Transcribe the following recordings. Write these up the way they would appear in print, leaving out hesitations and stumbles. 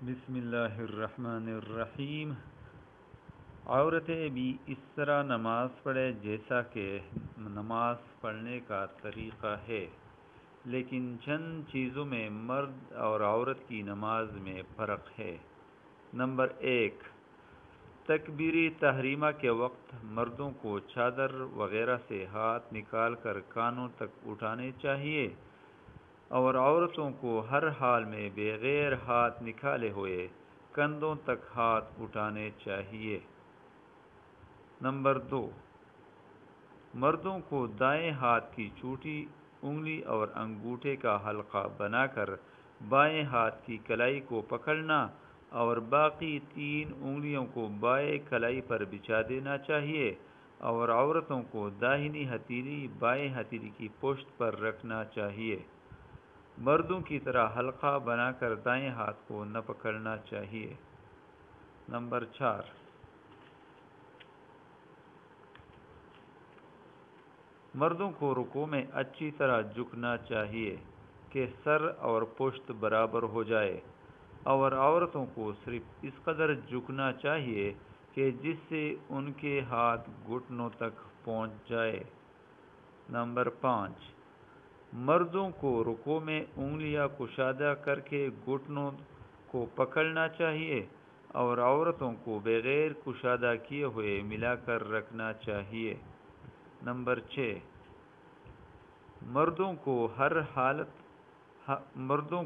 بسم اللہ الرحمن الرحیم۔ عورتیں بھی اس طرح نماز پڑھیں جیسا کہ نماز پڑھنے کا طریقہ ہے، لیکن چند چیزوں میں مرد اور عورت کی نماز میں فرق ہے۔ نمبر 1، تکبیر تحریمہ کے وقت مردوں کو چادر وغیرہ سے ہاتھ نکال کر کانوں تک اٹھانے چاہیے، اور عورتوں کو ہر حال میں بغیر ہاتھ نکالے ہوئے کندھوں تک ہاتھ اٹھانے چاہیے۔ نمبر 2، مردوں کو دائیں ہاتھ کی چھوٹی انگلی اور انگوٹھے کا حلقہ بنا کر بائیں ہاتھ کی کلائی کو پکڑنا اور باقی 3 انگلیوں کو بائیں کلائی پر بچھا دینا چاہیے، اور عورتوں کو داہنی ہتھیلی بائیں ہتھیلی کی پشت پر رکھنا چاہیے۔ مردوں کی طرح حلقہ بنا کر دائیں ہاتھ کو نہ پکڑنا چاہیے۔ نمبر 4، مردوں کو رکوع میں اچھی طرح جھکنا چاہیے کہ سر اور پشت برابر ہو جائے، اور عورتوں کو صرف اس قدر جھکنا چاہیے کہ جس سے ان کے ہاتھ گھٹنوں تک پہنچ جائے۔ نمبر 5، مردوں کو رکوع میں انگلیاں کشادہ کر کے گھٹنوں کو پکڑنا چاہیے، اور عورتوں کو بغیر کشادہ کیے ہوئے ملا کر رکھنا چاہیے۔ نمبر 6، مردوں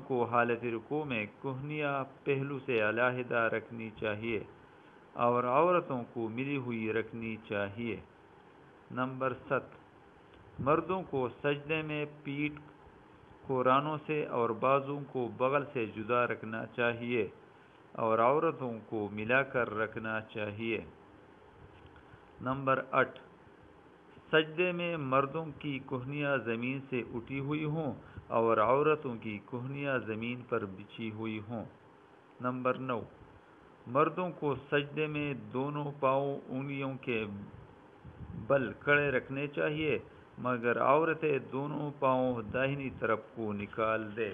کو حالت رکوع میں کہنیاں پہلو سے علیحدہ رکھنی چاہیے، اور عورتوں کو ملی ہوئی رکھنی چاہیے۔ نمبر 7، مردوں کو سجدے میں پیٹھ کو رانوں سے اور بازو کو بغل سے جدا رکھنا چاہیے، اور عورتوں کو ملا کر رکھنا چاہیے۔ نمبر 8، سجدے میں مردوں کی کہنیاں زمین سے اٹھی ہوئی ہوں اور عورتوں کی کہنیاں زمین پر بچھی ہوئی ہوں۔ نمبر 9، مردوں کو سجدے میں دونوں پاؤں انگلیوں کے بل کھڑے رکھنے چاہیے، مگر عورتیں دونوں پاؤں داہنی طرف کو نکال دیں۔